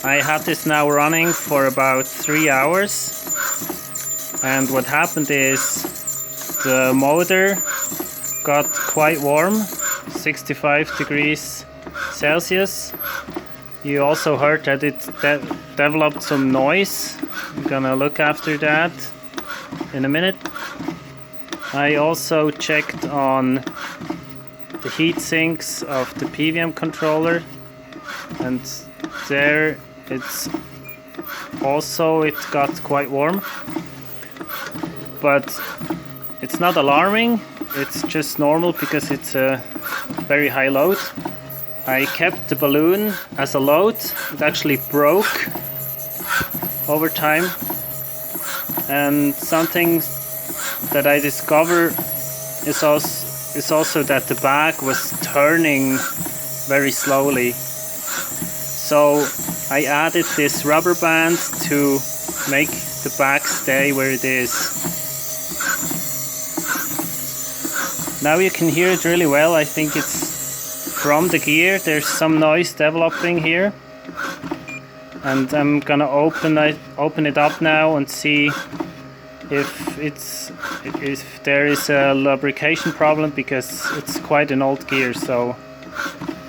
I had this now running for about 3 hours, and what happened is the motor got quite warm, 65 degrees Celsius. You also heard that it developed some noise. I'm gonna look after that in a minute. I also checked on the heat sinks of the PWM controller, and there it got quite warm, but it's not alarming, it's just normal because it's a very high load. I kept the balloon as a load. It actually broke over time, and something that I discovered is also that the bag was turning very slowly. So I added this rubber band to make the bag stay where it is. Now you can hear it really well. I think it's from the gear. There's some noise developing here, and I'm gonna open it up now and see if there is a lubrication problem, because it's quite an old gear, so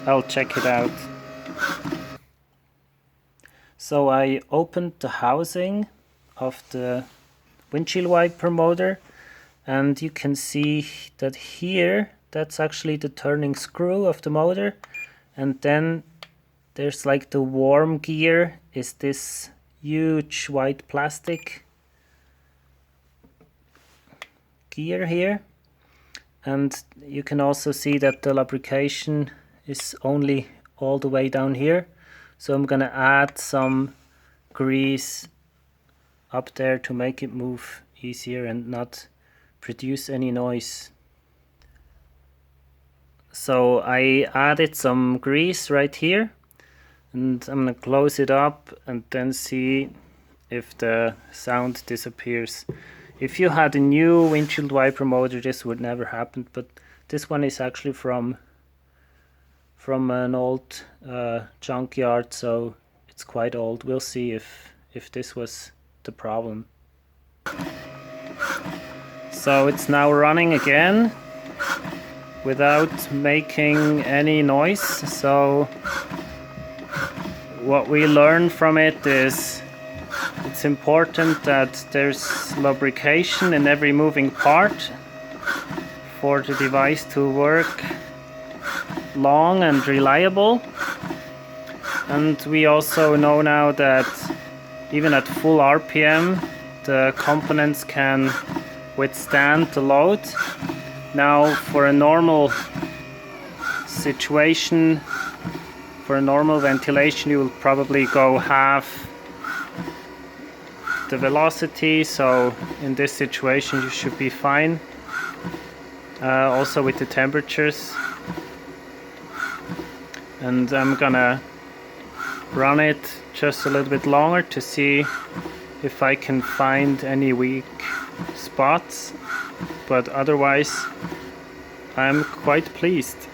I'll check it out. So I opened the housing of the windshield wiper motor, and you can see that here, that's actually the turning screw of the motor, and then there's like the warm gear is this huge white plastic gear here, and you can also see that the lubrication is only all the way down here. So I'm gonna add some grease up there to make it move easier and not produce any noise. So I added some grease right here, and I'm gonna close it up and then see if the sound disappears. If you had a new windshield wiper motor, this would never happen, but this one is actually from an old junkyard, so it's quite old. We'll see if this was the problem. So it's now running again without making any noise. So what we learn from it is it's important that there's lubrication in every moving part for the device to work long and reliable. And we also know now that even at full RPM the components can withstand the load. Now for a normal situation, for a normal ventilation, you will probably go half the velocity, so in this situation you should be fine. Also with the temperatures. And I'm gonna run it just a little bit longer to see if I can find any weak spots, but otherwise I'm quite pleased.